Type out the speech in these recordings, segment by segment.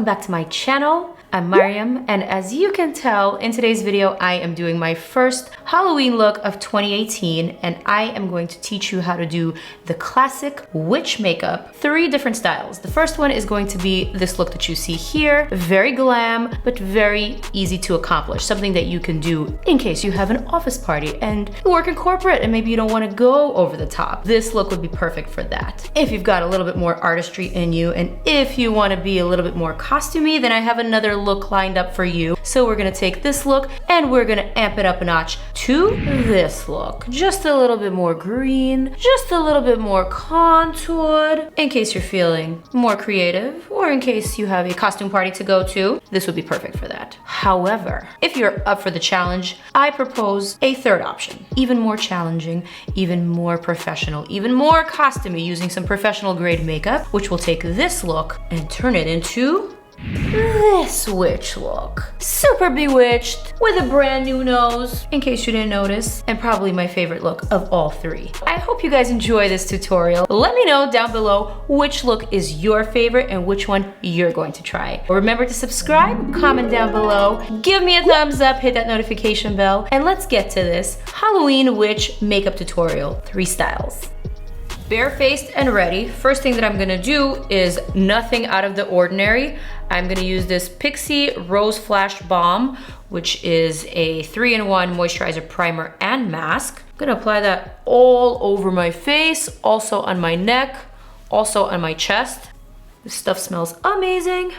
back to my channel. I'm Maryam, and as you can tell, in today's video, I am doing my first Halloween look of 2018, and I am going to teach you how to do the classic witch makeup, 3 different styles. The first one is going to be this look that you see here, very glam, but very easy to accomplish, something that you can do in case you have an office party and you work in corporate and maybe you don't want to go over the top. This look would be perfect for that. If you've got a little bit more artistry in you, and if you want to be a little bit more costumey, then I have another look lined up for you. So we're gonna take this look and we're gonna amp it up a notch to this look. Just a little bit more green, just a little bit more contoured, in case you're feeling more creative, or in case you have a costume party to go to. This would be perfect for that. However, if you're up for the challenge, I propose a third option. Even more challenging, even more professional, even more costumey, using some professional grade makeup, which will take this look and turn it into this witch look. Super bewitched with a brand new nose, in case you didn't notice, and probably my favorite look of all 3. I hope you guys enjoy this tutorial. Let me know down below which look is your favorite and which one you're going to try. Remember to subscribe, comment down below, give me a thumbs up, hit that notification bell, and let's get to this Halloween witch makeup tutorial, 3 styles. Barefaced and ready. First thing that I'm gonna do is nothing out of the ordinary. I'm gonna use this PIXI Rose Flash Balm, which is a 3-in-1 moisturizer, primer, and mask. I'm gonna apply that all over my face, also on my neck, also on my chest. This stuff smells amazing.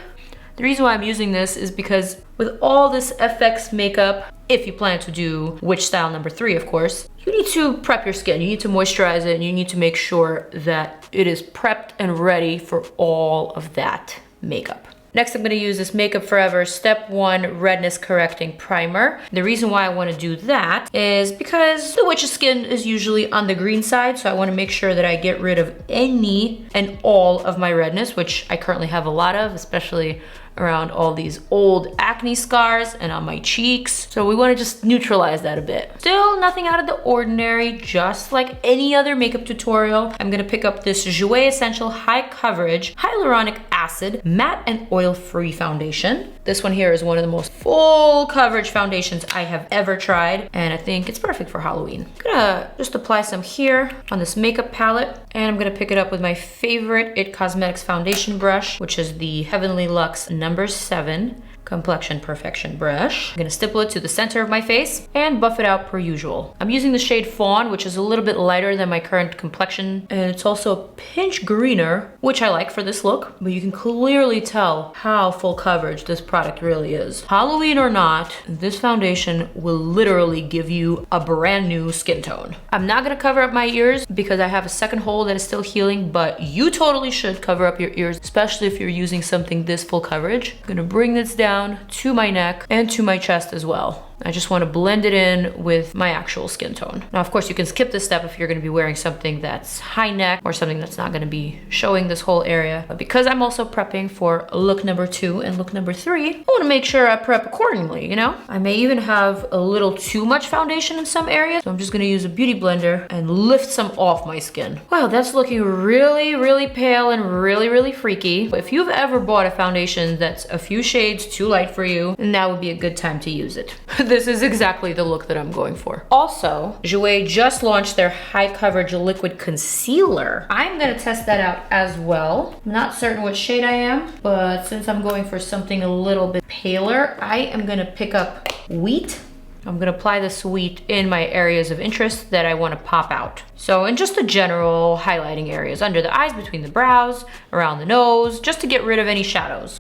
The reason why I'm using this is because with all this FX makeup, if you plan to do witch style number 3, of course, you need to prep your skin. You need to moisturize it, and you need to make sure that it is prepped and ready for all of that makeup. Next, I'm gonna use this Makeup Forever Step 1 Redness Correcting Primer. The reason why I wanna do that is because the witch's skin is usually on the green side, so I wanna make sure that I get rid of any and all of my redness, which I currently have a lot of, especially around all these old acne scars and on my cheeks. So we wanna just neutralize that a bit. Still nothing out of the ordinary, just like any other makeup tutorial. I'm gonna pick up this JOUER Essential High Coverage Hyaluronic Acid Matte and Oil-Free Foundation. This one here is one of the most full coverage foundations I have ever tried, and I think it's perfect for Halloween. I'm gonna just apply some here on this makeup palette, and I'm gonna pick it up with my favorite IT Cosmetics foundation brush, which is the Heavenly Luxe number 7 Complexion Perfection brush. I'm gonna stipple it to the center of my face and buff it out per usual. I'm using the shade Fawn, which is a little bit lighter than my current complexion, and it's also a pinch greener, which I like for this look, but you can clearly tell how full coverage this product really is. Halloween or not, this foundation will literally give you a brand new skin tone. I'm not gonna cover up my ears because I have a second hole that is still healing, but you totally should cover up your ears, especially if you're using something this full coverage. I'm gonna bring this down to my neck and to my chest as well. I just want to blend it in with my actual skin tone. Now, of course, you can skip this step if you're going to be wearing something that's high neck or something that's not going to be showing this whole area. But because I'm also prepping for look number 2 and look number 3, I want to make sure I prep accordingly, you know? I may even have a little too much foundation in some areas, so I'm just going to use a beauty blender and lift some off my skin. Wow, that's looking really, really pale and really, really freaky. If you've ever bought a foundation that's a few shades too light for you, then that would be a good time to use it. This is exactly the look that I'm going for. Also, JOUER just launched their high coverage liquid concealer. I'm gonna test that out as well. I'm not certain what shade I am, but since I'm going for something a little bit paler, I am gonna pick up Wheat. I'm gonna apply this Wheat in my areas of interest that I wanna pop out. So in just the general highlighting areas, under the eyes, between the brows, around the nose, just to get rid of any shadows.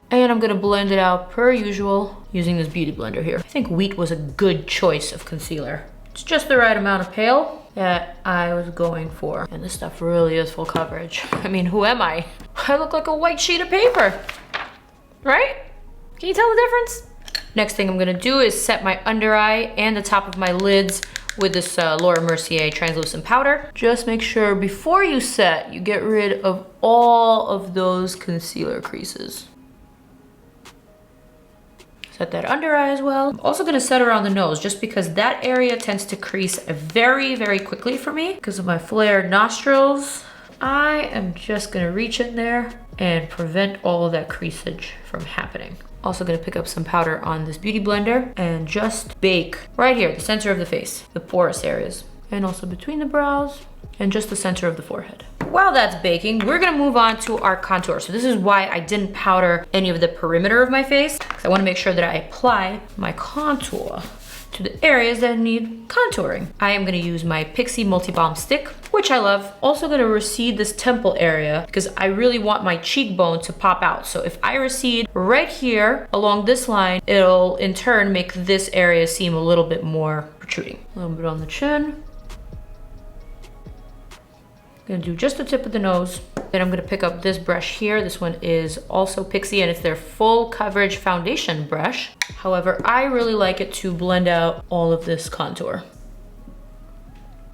And I'm gonna blend it out per usual using this beauty blender here. I think Wheat was a good choice of concealer. It's just the right amount of pale that I was going for. And this stuff really is full coverage. I mean, who am I? I look like a white sheet of paper, right? Can you tell the difference? Next thing I'm gonna do is set my under eye and the top of my lids with this Laura Mercier translucent powder. Just make sure before you set, you get rid of all of those concealer creases. Set that under eye as well. I'm also gonna set around the nose just because that area tends to crease very, very quickly for me because of my flared nostrils. I am just gonna reach in there and prevent all of that creasage from happening. Also gonna pick up some powder on this beauty blender and just bake right here, the center of the face, the porous areas, and also between the brows and just the center of the forehead. While that's baking, we're gonna move on to our contour. So this is why I didn't powder any of the perimeter of my face, because I wanna make sure that I apply my contour to the areas that need contouring. I am gonna use my PIXI Multibalm stick, which I love. Also gonna recede this temple area because I really want my cheekbone to pop out. So if I recede right here along this line, it'll in turn make this area seem a little bit more protruding. A little bit on the chin. Gonna do just the tip of the nose. Then I'm gonna pick up this brush here. This one is also PIXI and it's their full coverage foundation brush. However, I really like it to blend out all of this contour.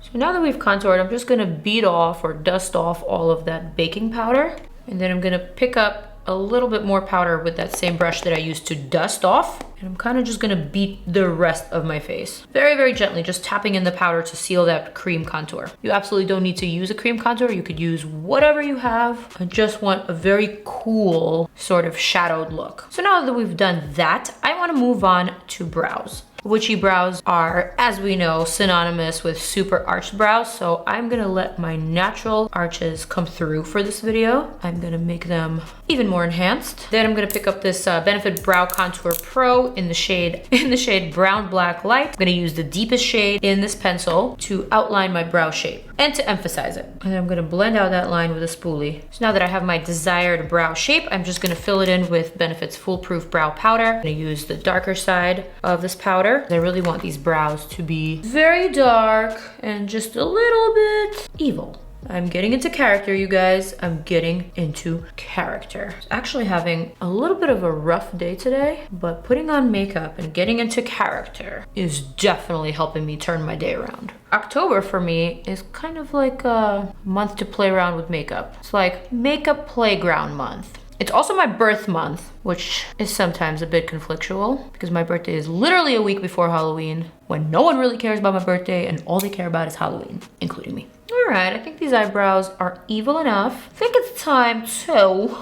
So now that we've contoured, I'm just gonna beat off or dust off all of that baking powder. And then I'm gonna pick up a little bit more powder with that same brush that I used to dust off. And I'm kind of just gonna beat the rest of my face. Very, very gently, just tapping in the powder to seal that cream contour. You absolutely don't need to use a cream contour. You could use whatever you have. I just want a very cool sort of shadowed look. So now that we've done that, I wanna move on to brows. Witchy brows are, as we know, synonymous with super arched brows, so I'm gonna let my natural arches come through for this video. I'm gonna make them even more enhanced. Then I'm gonna pick up this Benefit Brow Contour Pro in the shade Brown Black Light. I'm gonna use the deepest shade in this pencil to outline my brow shape and to emphasize it. And then I'm gonna blend out that line with a spoolie. So now that I have my desired brow shape, I'm just gonna fill it in with Benefit's Foolproof Brow Powder. I'm gonna use the darker side of this powder. I really want these brows to be very dark and just a little bit evil. I'm getting into character, you guys. I'm getting into character. Actually having a little bit of a rough day today, but putting on makeup and getting into character is definitely helping me turn my day around. October for me is kind of like a month to play around with makeup. It's like makeup playground month. It's also my birth month, which is sometimes a bit conflictual because my birthday is literally a week before Halloween when no one really cares about my birthday and all they care about is Halloween, including me. All right, I think these eyebrows are evil enough. I think it's time to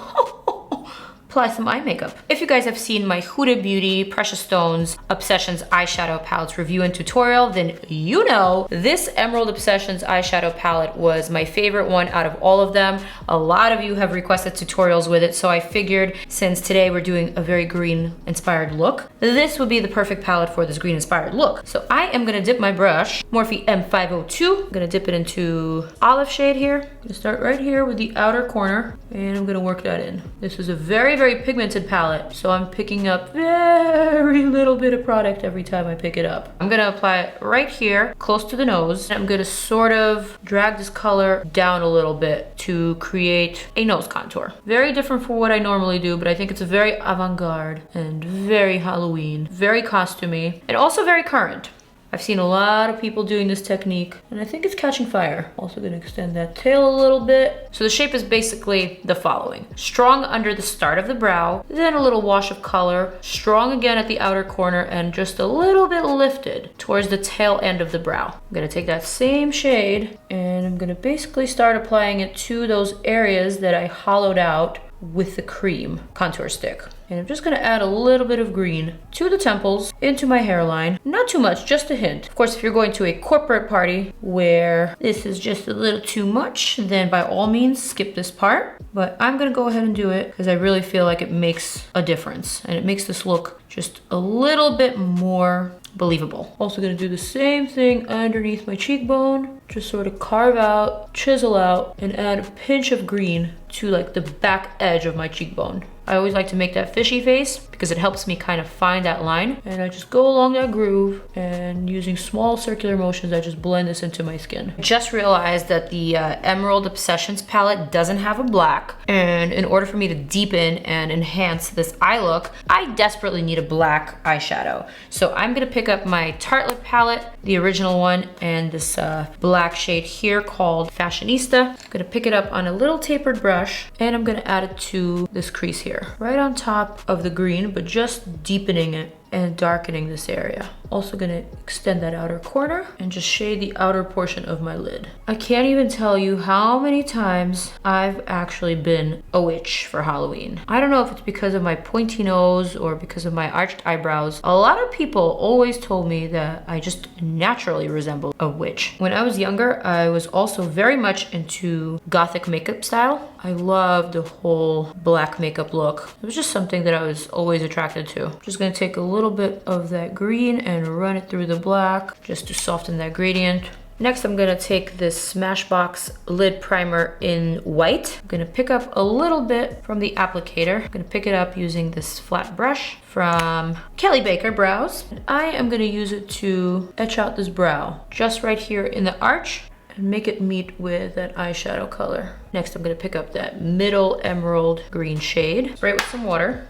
apply some eye makeup. If you guys have seen my Huda Beauty Precious Stones Obsessions eyeshadow palettes review and tutorial, then you know this Emerald Obsessions eyeshadow palette was my favorite one out of all of them. A lot of you have requested tutorials with it, so I figured since today we're doing a very green inspired look, this would be the perfect palette for this green inspired look. So I am gonna dip my brush, Morphe M502. I'm gonna dip it into olive shade here. I'm gonna start right here with the outer corner and I'm gonna work that in. This is a very pigmented palette, so I'm picking up very little bit of product every time I pick it up. I'm gonna apply it right here, close to the nose. I'm gonna sort of drag this color down a little bit to create a nose contour. Very different from what I normally do, but I think it's a very avant-garde and very Halloween, very costumey, and also very current. I've seen a lot of people doing this technique and I think it's catching fire. Also gonna extend that tail a little bit. So the shape is basically the following. Strong under the start of the brow, then a little wash of color, strong again at the outer corner and just a little bit lifted towards the tail end of the brow. I'm gonna take that same shade and I'm gonna basically start applying it to those areas that I hollowed out with the cream contour stick. And I'm just gonna add a little bit of green to the temples, into my hairline. Not too much, just a hint. Of course, if you're going to a corporate party where this is just a little too much, then by all means, skip this part. But I'm gonna go ahead and do it because I really feel like it makes a difference. And it makes this look just a little bit more believable. Also gonna do the same thing underneath my cheekbone. Just sort of carve out, chisel out, and add a pinch of green to like the back edge of my cheekbone. I always like to make that fishy face because it helps me kind of find that line. And I just go along that groove and using small circular motions, I just blend this into my skin. I just realized that the Emerald Obsessions palette doesn't have a black. And in order for me to deepen and enhance this eye look, I desperately need a black eyeshadow. So I'm gonna pick up my Tartelette palette, the original one, and this black shade here called Fashionista. I'm gonna pick it up on a little tapered brush and I'm gonna add it to this crease here, right on top of the green, but just deepening it and darkening this area. Also gonna extend that outer corner and just shade the outer portion of my lid. I can't even tell you how many times I've actually been a witch for Halloween. I don't know if it's because of my pointy nose or because of my arched eyebrows. A lot of people always told me that I just naturally resemble a witch. When I was younger, I was also very much into gothic makeup style. I loved the whole black makeup look. It was just something that I was always attracted to. Just gonna take a little bit of that green and run it through the black just to soften that gradient. Next, I'm gonna take this Smashbox lid primer in white. I'm gonna pick up a little bit from the applicator. I'm gonna pick it up using this flat brush from Kelly Baker Brows. And I am gonna use it to etch out this brow, just right here in the arch, and make it meet with that eyeshadow color. Next, I'm gonna pick up that middle emerald green shade, spray it with some water,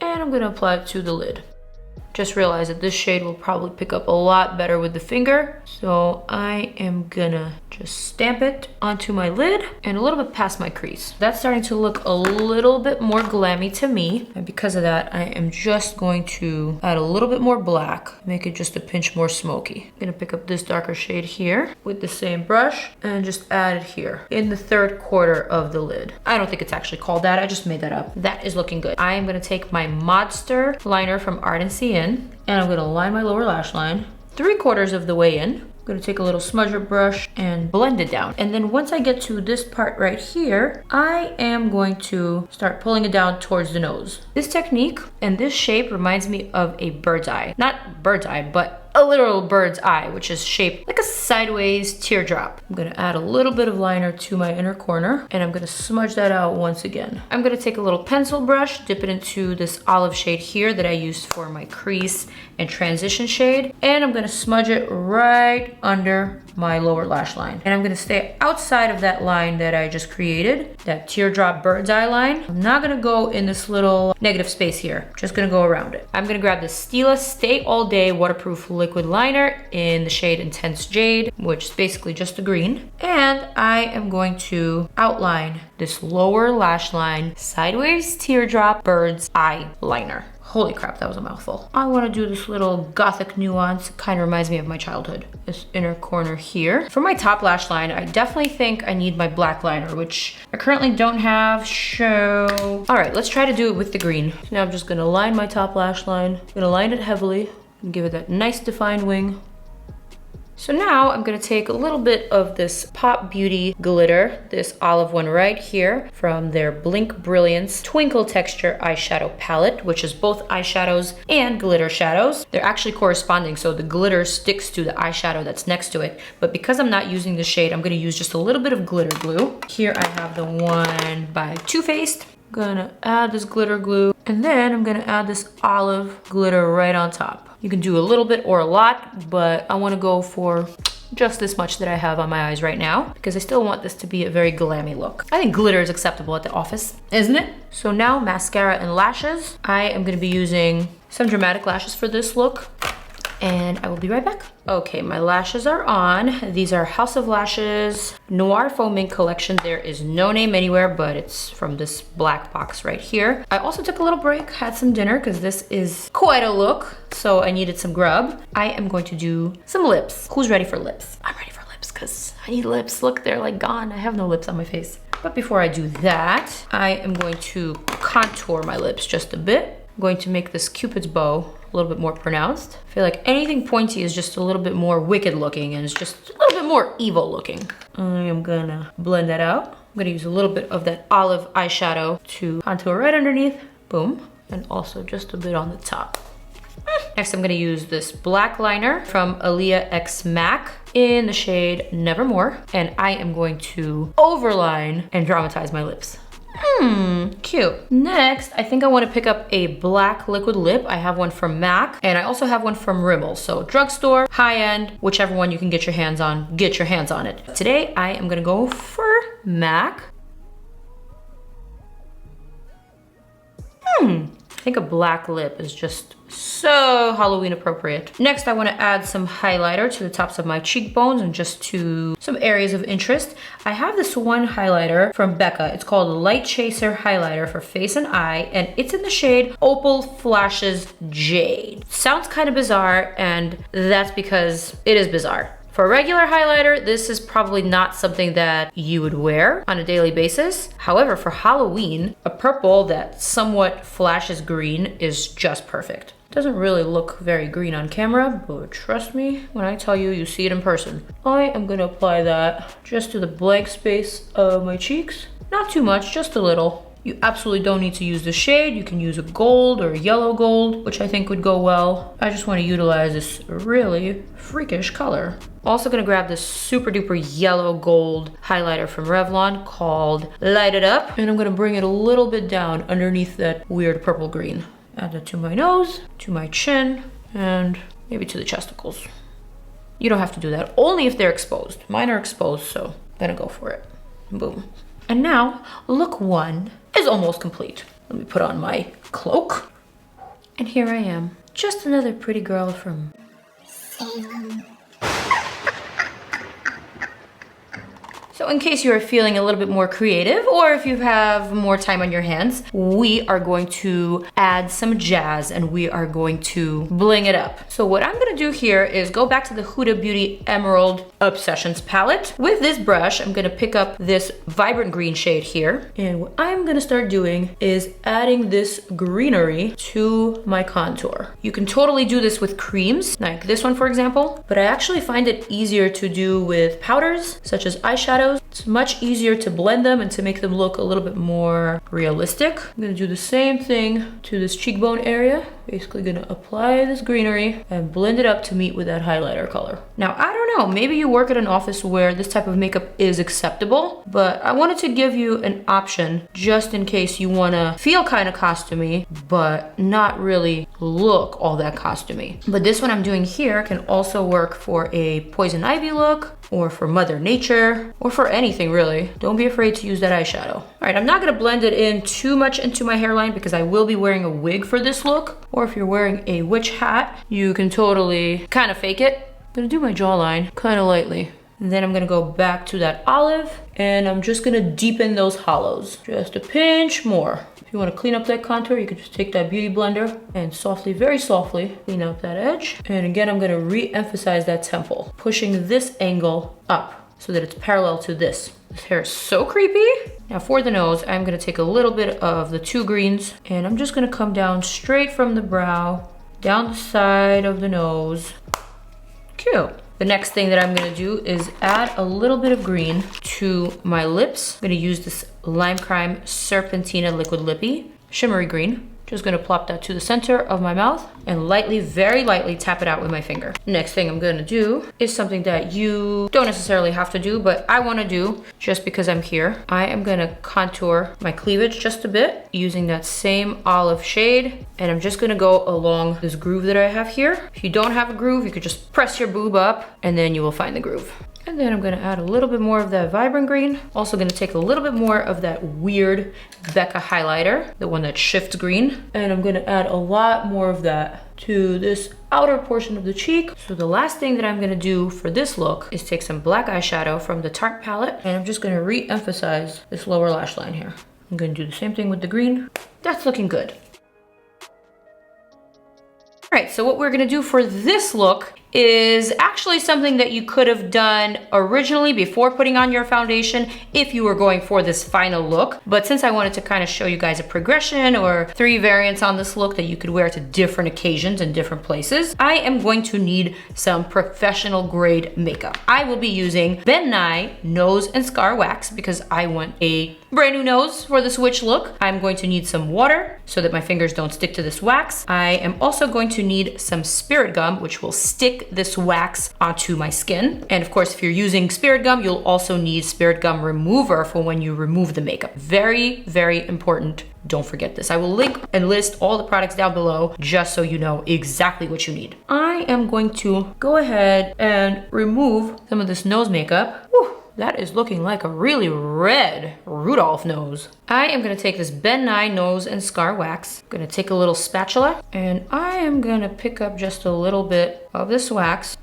and I'm gonna apply it to the lid. Just realized that this shade will probably pick up a lot better with the finger. So I am gonna just stamp it onto my lid and a little bit past my crease. That's starting to look a little bit more glammy to me. And because of that, I am just going to add a little bit more black, make it just a pinch more smoky. I'm gonna pick up this darker shade here with the same brush and just add it here in the third quarter of the lid. I don't think it's actually called that. I just made that up. That is looking good. I am gonna take my Modster Liner from ARDENCY and I'm gonna line my lower lash line 3/4 of the way in. I'm gonna take a little smudger brush and blend it down. And then once I get to this part right here, I am going to start pulling it down towards the nose. This technique and this shape reminds me of a bird's eye. Not bird's eye, but a literal bird's eye, which is shaped like a sideways teardrop. I'm gonna add a little bit of liner to my inner corner and I'm gonna smudge that out once again. I'm gonna take a little pencil brush, dip it into this olive shade here that I used for my crease and transition shade, and I'm gonna smudge it right under my lower lash line. And I'm gonna stay outside of that line that I just created, that teardrop bird's eye line. I'm not gonna go in this little negative space here, just gonna go around it. I'm gonna grab the STILA Stay All Day Waterproof Liquid Liner in the shade Intense Jade, which is basically just a green. And I am going to outline this lower lash line, sideways teardrop bird's eye liner. Holy crap, that was a mouthful. I want to do this little gothic nuance. Kind of reminds me of my childhood. This inner corner here. For my top lash line, I definitely think I need my black liner, which I currently don't have, so... All right, let's try to do it with the green. So now I'm just gonna line my top lash line. I'm gonna line it heavily and give it that nice defined wing. So now I'm gonna take a little bit of this Pop Beauty glitter, this olive one right here from their Blink Brilliance Twinkle Texture Eyeshadow Palette, which is both eyeshadows and glitter shadows. They're actually corresponding, so the glitter sticks to the eyeshadow that's next to it. But because I'm not using the shade, I'm gonna use just a little bit of glitter glue. Here I have the one by Too Faced. I'm gonna add this glitter glue, and then I'm gonna add this olive glitter right on top. You can do a little bit or a lot, but I wanna go for just this much that I have on my eyes right now because I still want this to be a very glammy look. I think glitter is acceptable at the office, isn't it? So now mascara and lashes. I am gonna be using some dramatic lashes for this look, and I will be right back. Okay, my lashes are on. These are House of Lashes Noir Foaming Collection. There is no name anywhere, but it's from this black box right here. I also took a little break, had some dinner, because this is quite a look, so I needed some grub. I am going to do some lips. Who's ready for lips? I'm ready for lips, because I need lips. Look, they're like gone. I have no lips on my face. But before I do that, I am going to contour my lips just a bit. I'm going to make this Cupid's bow a little bit more pronounced. I feel like anything pointy is just a little bit more wicked looking and it's just a little bit more evil looking. I am gonna blend that out. I'm gonna use a little bit of that olive eyeshadow to contour right underneath. Boom. And also just a bit on the top. Next, I'm gonna use this black liner from AALIYAH X MAC in the shade Nevermore. And I am going to overline and dramatize my lips. Cute. Next, I think I want to pick up a black liquid lip. I have one from MAC and I also have one from Rimmel. So drugstore, high-end, whichever one you can get your hands on, get your hands on it. Today, I am gonna go for MAC. I think a black lip is just so Halloween appropriate. Next, I want to add some highlighter to the tops of my cheekbones and just to some areas of interest. I have this one highlighter from BECCA. It's called Lightchaser highlighter for face and eye, and it's in the shade Opal Flashes Jade. Sounds kind of bizarre, and that's because it is bizarre. For a regular highlighter, this is probably not something that you would wear on a daily basis. However, for Halloween, a purple that somewhat flashes green is just perfect. Doesn't really look very green on camera, but trust me when I tell you, you see it in person. I am gonna apply that just to the blank space of my cheeks. Not too much, just a little. You absolutely don't need to use the shade. You can use a gold or a yellow gold, which I think would go well. I just want to utilize this really freakish color. Also gonna grab this super duper yellow gold highlighter from Revlon called Light It Up. And I'm gonna bring it a little bit down underneath that weird purple green. Add that to my nose, to my chin, and maybe to the chesticles. You don't have to do that, only if they're exposed. Mine are exposed, so I'm gonna go for it. Boom. And now, look one is almost complete. Let me put on my cloak. And here I am, just another pretty girl from Salem. So in case you're feeling a little bit more creative, or if you have more time on your hands, we are going to add some jazz and we are going to bling it up. So what I'm gonna do here is go back to the Huda Beauty Emerald Obsessions palette. With this brush, I'm gonna pick up this vibrant green shade here. And what I'm gonna start doing is adding this greenery to my contour. You can totally do this with creams, like this one for example, but I actually find it easier to do with powders, such as eyeshadow. It's much easier to blend them and to make them look a little bit more realistic. I'm gonna do the same thing to this cheekbone area. Basically gonna apply this greenery and blend it up to meet with that highlighter color. Now, I don't know, maybe you work at an office where this type of makeup is acceptable, but I wanted to give you an option just in case you wanna feel kind of costumey, but not really look all that costumey. But this one I'm doing here can also work for a Poison Ivy look, or for Mother Nature, or for anything really. Don't be afraid to use that eyeshadow. All right, I'm not gonna blend it in too much into my hairline because I will be wearing a wig for this look. Or if you're wearing a witch hat, you can totally kind of fake it. I'm gonna do my jawline kind of lightly. And then I'm gonna go back to that olive and I'm just gonna deepen those hollows. Just a pinch more. If you want to clean up that contour, you can just take that beauty blender and softly, very softly, clean out that edge. And again, I'm gonna re-emphasize that temple, pushing this angle up so that it's parallel to this. This hair is so creepy. Now for the nose, I'm gonna take a little bit of the two greens and I'm just gonna come down straight from the brow, down the side of the nose. Cute. The next thing that I'm gonna do is add a little bit of green to my lips. I'm gonna use this Lime Crime Serpentina Liquid Lippy, shimmery green. Just gonna plop that to the center of my mouth and lightly, very lightly tap it out with my finger. Next thing I'm gonna do is something that you don't necessarily have to do, but I wanna do just because I'm here. I am gonna contour my cleavage just a bit using that same olive shade. And I'm just gonna go along this groove that I have here. If you don't have a groove, you could just press your boob up and then you will find the groove. And then I'm gonna add a little bit more of that vibrant green. Also gonna take a little bit more of that weird BECCA highlighter, the one that shifts green. And I'm gonna add a lot more of that to this outer portion of the cheek. So the last thing that I'm gonna do for this look is take some black eyeshadow from the Tarte palette and I'm just gonna re-emphasize this lower lash line here. I'm gonna do the same thing with the green. That's looking good. All right, so what we're gonna do for this look is actually something that you could have done originally before putting on your foundation if you were going for this final look. But since I wanted to kind of show you guys a progression or 3 variants on this look that you could wear to different occasions and different places, I am going to need some professional grade makeup. I will be using Ben Nye Nose and Scar Wax because I want a brand new nose for this witch look. I'm going to need some water so that my fingers don't stick to this wax. I am also going to need some spirit gum, which will stick this wax onto my skin. And of course, if you're using spirit gum, you'll also need spirit gum remover for when you remove the makeup. Very, very important. Don't forget this. I will link and list all the products down below just so you know exactly what you need. I am going to go ahead and remove some of this nose makeup. Whew. that is looking like a really red Rudolph nose. I am gonna take this Ben Nye Nose and Scar Wax. I'm gonna take a little spatula and I am gonna pick up just a little bit of this wax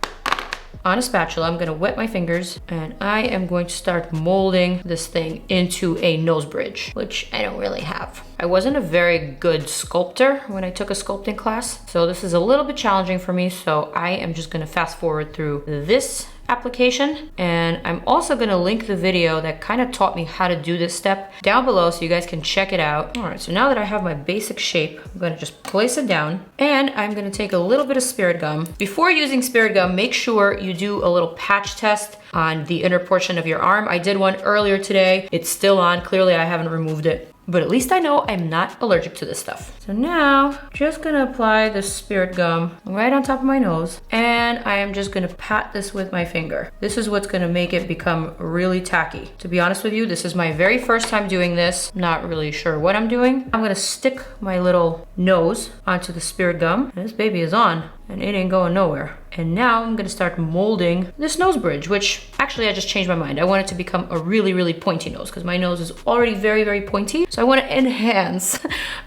on a spatula. I'm gonna wet my fingers and I am going to start molding this thing into a nose bridge, which I don't really have. I wasn't a very good sculptor when I took a sculpting class, so this is a little bit challenging for me, so I am just gonna fast forward through this application, and I'm also gonna link the video that kind of taught me how to do this step down below so you guys can check it out. All right, so now that I have my basic shape, I'm gonna just place it down and I'm gonna take a little bit of spirit gum. Before using spirit gum, make sure you do a little patch test on the inner portion of your arm. I did one earlier today. It's still on. Clearly I haven't removed it, but at least I know I'm not allergic to this stuff. So now, just gonna apply the spirit gum right on top of my nose, and I am just gonna pat this with my finger. This is what's gonna make it become really tacky. To be honest with you, this is my very first time doing this. Not really sure what I'm doing. I'm gonna stick my little nose onto the spirit gum, and this baby is on, and it ain't going nowhere. And now I'm gonna start molding this nose bridge, which actually I just changed my mind. I want it to become a really, really pointy nose because my nose is already very, very pointy. So I want to enhance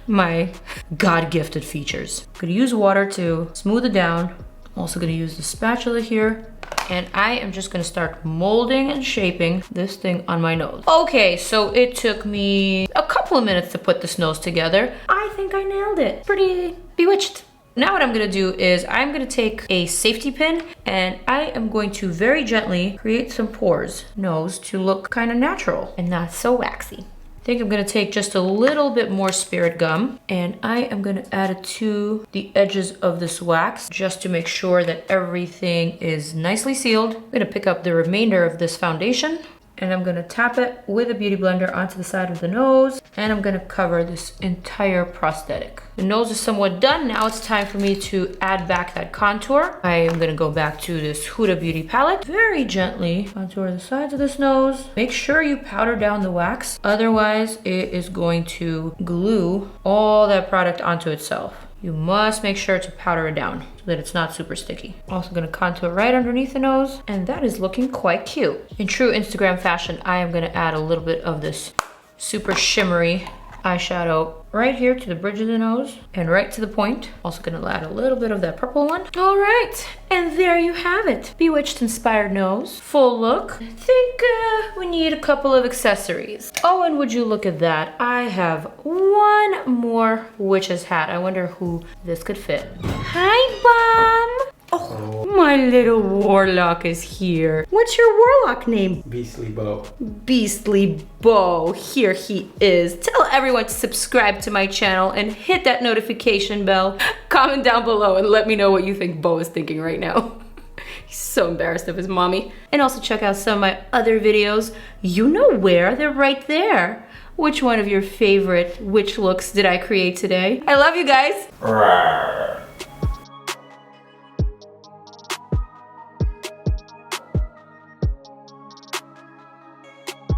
my God-gifted features. I'm gonna use water to smooth it down. I'm also gonna use the spatula here. And I am just gonna start molding and shaping this thing on my nose. Okay, so it took me a couple of minutes to put this nose together. I think I nailed it. Pretty bewitched. Now what I'm gonna do is I'm gonna take a safety pin and I am going to very gently create some pores, nose, to look kind of natural and not so waxy. I think I'm gonna take just a little bit more spirit gum and I am gonna add it to the edges of this wax just to make sure that everything is nicely sealed. I'm gonna pick up the remainder of this foundation and I'm gonna tap it with a beauty blender onto the side of the nose, and I'm gonna cover this entire prosthetic. The nose is somewhat done. Now it's time for me to add back that contour. I am gonna go back to this Huda Beauty palette, very gently contour the sides of this nose. Make sure you powder down the wax, otherwise it is going to glue all that product onto itself. You must make sure to powder it down so that it's not super sticky. Also gonna contour right underneath the nose, and that is looking quite cute. In true Instagram fashion, I am gonna add a little bit of this super shimmery eyeshadow right here to the bridge of the nose and right to the point. Also gonna add a little bit of that purple one. All right, and there you have it. Bewitched inspired nose, full look. I think we need a couple of accessories. Oh, and would you look at that? I have one more witch's hat. I wonder who this could fit. Hi, Balm. Oh, my little warlock is here. What's your warlock name? Beastly Beau. Beastly Beau. Here he is. Tell everyone to subscribe to my channel and hit that notification bell. Comment down below and let me know what you think Beau is thinking right now. He's so embarrassed of his mommy. And also check out some of my other videos. You know where? They're right there. Which one of your favorite witch looks did I create today? I love you guys.